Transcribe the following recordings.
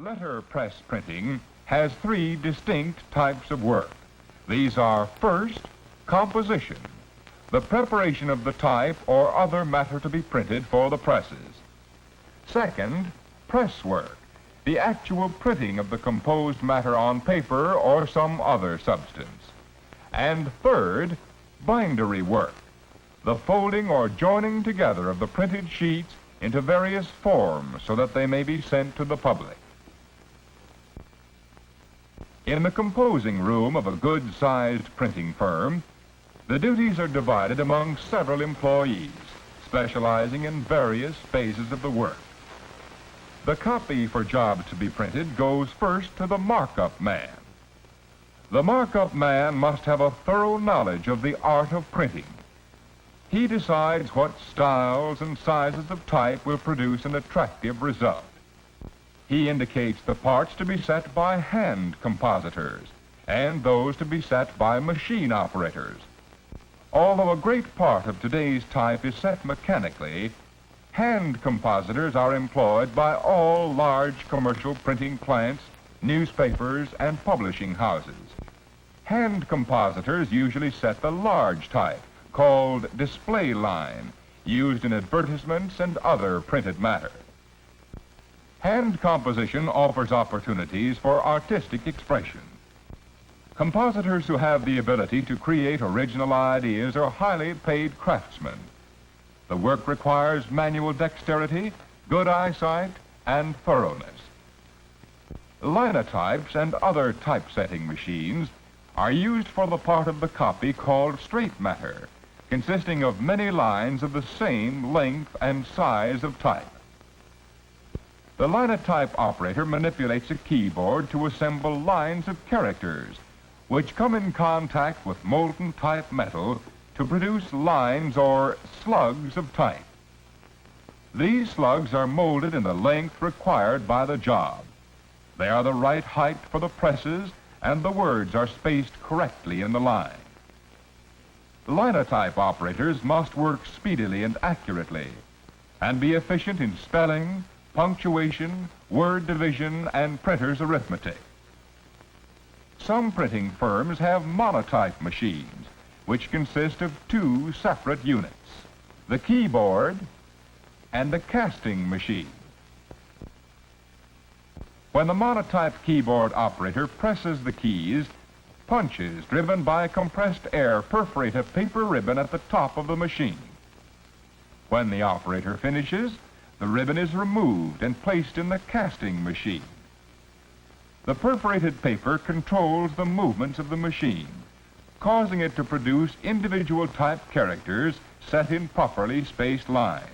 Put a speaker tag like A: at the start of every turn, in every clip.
A: Letterpress printing has three distinct types of work. These are, first, composition, the preparation of the type or other matter to be printed for the presses. Second, press work, the actual printing of the composed matter on paper or some other substance. And third, bindery work, the folding or joining together of the printed sheets into various forms so that they may be sent to the public. In the composing room of a good-sized printing firm, the duties are divided among several employees, specializing in various phases of the work. The copy for jobs to be printed goes first to the markup man. The markup man must have a thorough knowledge of the art of printing. He decides what styles and sizes of type will produce an attractive result. He indicates the parts to be set by hand compositors and those to be set by machine operators. Although a great part of today's type is set mechanically, hand compositors are employed by all large commercial printing plants, newspapers, and publishing houses. Hand compositors usually set the large type, called display line, used in advertisements and other printed matter. Hand composition offers opportunities for artistic expression. Compositors who have the ability to create original ideas are highly paid craftsmen. The work requires manual dexterity, good eyesight, and thoroughness. Linotypes and other typesetting machines are used for the part of the copy called straight matter, consisting of many lines of the same length and size of type. The linotype operator manipulates a keyboard to assemble lines of characters, which come in contact with molten type metal to produce lines or slugs of type. These slugs are molded in the length required by the job. They are the right height for the presses, and the words are spaced correctly in the line. Linotype operators must work speedily and accurately, and be efficient in spelling, punctuation, word division, and printer's arithmetic. Some printing firms have monotype machines, which consist of two separate units, the keyboard and the casting machine. When the monotype keyboard operator presses the keys, punches driven by compressed air perforate a paper ribbon at the top of the machine. When the operator finishes, the ribbon is removed and placed in the casting machine. The perforated paper controls the movements of the machine, causing it to produce individual type characters set in properly spaced lines.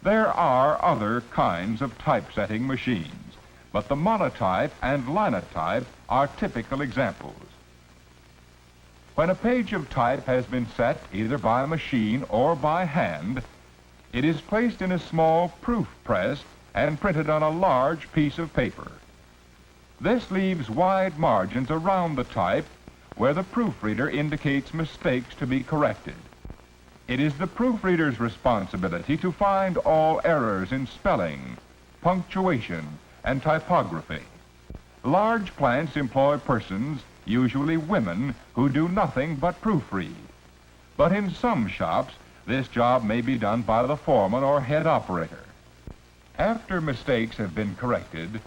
A: There are other kinds of typesetting machines, but the monotype and linotype are typical examples. When a page of type has been set either by machine or by hand, it is placed in a small proof press and printed on a large piece of paper. This leaves wide margins around the type where the proofreader indicates mistakes to be corrected. It is the proofreader's responsibility to find all errors in spelling, punctuation, and typography. Large plants employ persons, usually women, who do nothing but proofread. But in some shops, this job may be done by the foreman or head operator. After mistakes have been corrected,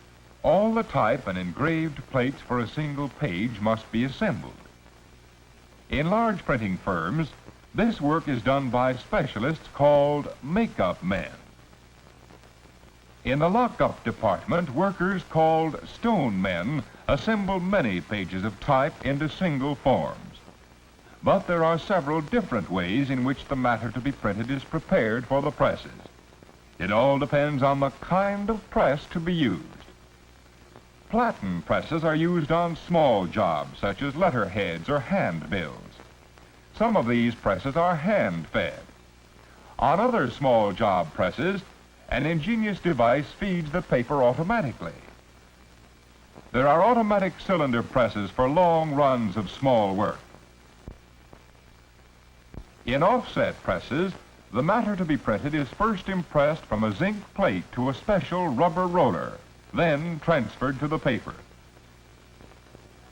A: all the type and engraved plates for a single page must be assembled. In large printing firms, this work is done by specialists called makeup men. In the lockup department, workers called stone men assemble many pages of type into single forms. But there are several different ways in which the matter to be printed is prepared for the presses. It all depends on the kind of press to be used. Platen presses are used on small jobs, such as letterheads or handbills. Some of these presses are hand-fed. On other small job presses, an ingenious device feeds the paper automatically. There are automatic cylinder presses for long runs of small work. In offset presses, the matter to be printed is first impressed from a zinc plate to a special rubber roller, then transferred to the paper.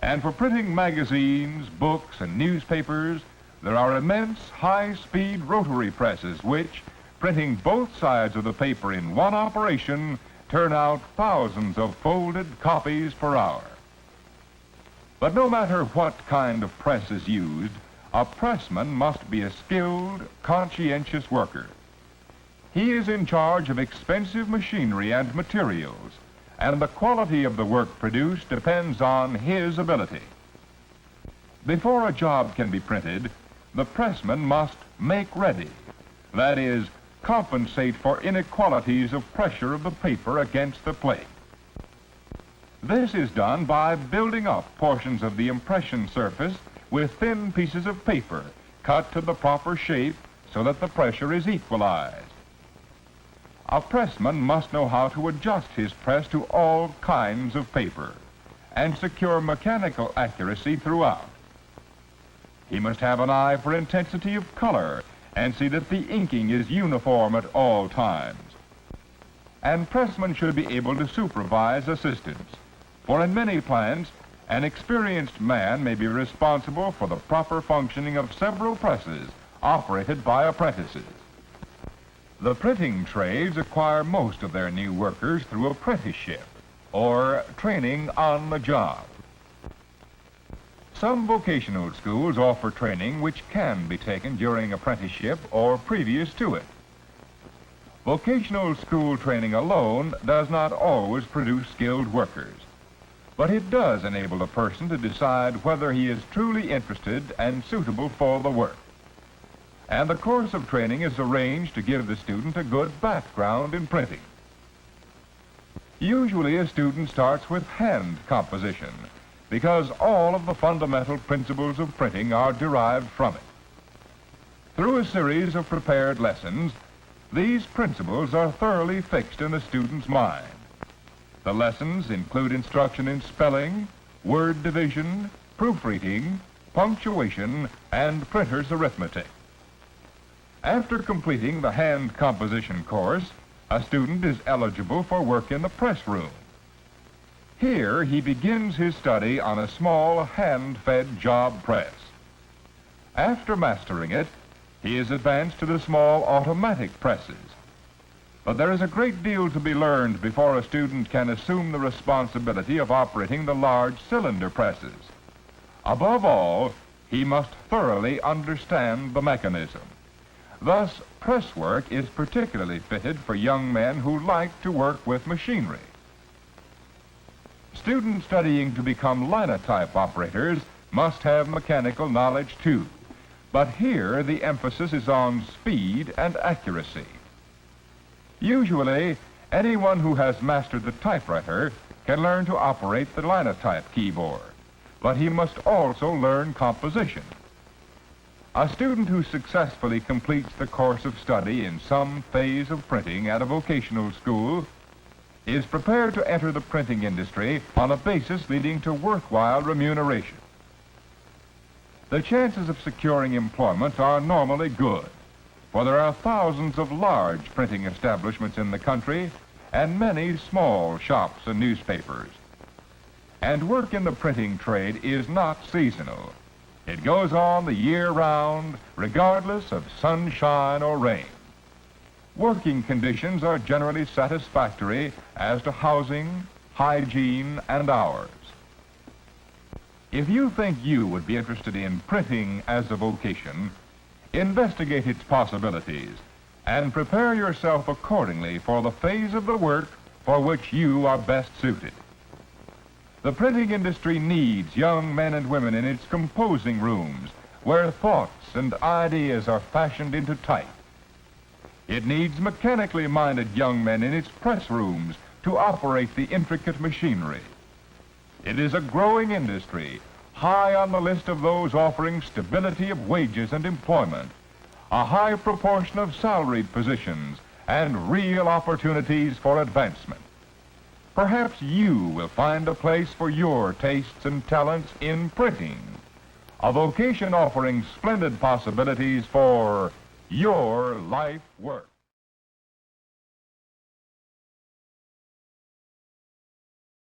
A: And for printing magazines, books, and newspapers, there are immense high-speed rotary presses which, printing both sides of the paper in one operation, turn out thousands of folded copies per hour. But no matter what kind of press is used, a pressman must be a skilled, conscientious worker. He is in charge of expensive machinery and materials, and the quality of the work produced depends on his ability. Before a job can be printed, the pressman must make ready, that is, compensate for inequalities of pressure of the paper against the plate. This is done by building up portions of the impression surface with thin pieces of paper cut to the proper shape so that the pressure is equalized. A pressman must know how to adjust his press to all kinds of paper and secure mechanical accuracy throughout. He must have an eye for intensity of color and see that the inking is uniform at all times. And pressmen should be able to supervise assistants, for in many plants, an experienced man may be responsible for the proper functioning of several presses operated by apprentices. The printing trades acquire most of their new workers through apprenticeship or training on the job. Some vocational schools offer training which can be taken during apprenticeship or previous to it. Vocational school training alone does not always produce skilled workers, but it does enable a person to decide whether he is truly interested and suitable for the work. And the course of training is arranged to give the student a good background in printing. Usually a student starts with hand composition because all of the fundamental principles of printing are derived from it. Through a series of prepared lessons, these principles are thoroughly fixed in the student's mind. The lessons include instruction in spelling, word division, proofreading, punctuation, and printer's arithmetic. After completing the hand composition course, a student is eligible for work in the press room. Here he begins his study on a small hand-fed job press. After mastering it, he is advanced to the small automatic presses. But there is a great deal to be learned before a student can assume the responsibility of operating the large cylinder presses. Above all, he must thoroughly understand the mechanism. Thus, press work is particularly fitted for young men who like to work with machinery. Students studying to become linotype operators must have mechanical knowledge too, but here the emphasis is on speed and accuracy. Usually, anyone who has mastered the typewriter can learn to operate the linotype keyboard, but he must also learn composition. A student who successfully completes the course of study in some phase of printing at a vocational school is prepared to enter the printing industry on a basis leading to worthwhile remuneration. The chances of securing employment are normally good, for there are thousands of large printing establishments in the country and many small shops and newspapers. And work in the printing trade is not seasonal. It goes on the year round, regardless of sunshine or rain. Working conditions are generally satisfactory as to housing, hygiene, and hours. If you think you would be interested in printing as a vocation, investigate its possibilities and prepare yourself accordingly for the phase of the work for which you are best suited. The printing industry needs young men and women in its composing rooms where thoughts and ideas are fashioned into type. It needs mechanically minded young men in its press rooms to operate the intricate machinery. It is a growing industry, high on the list of those offering stability of wages and employment, a high proportion of salaried positions, and real opportunities for advancement. Perhaps you will find a place for your tastes and talents in printing, a vocation offering splendid possibilities for your life work.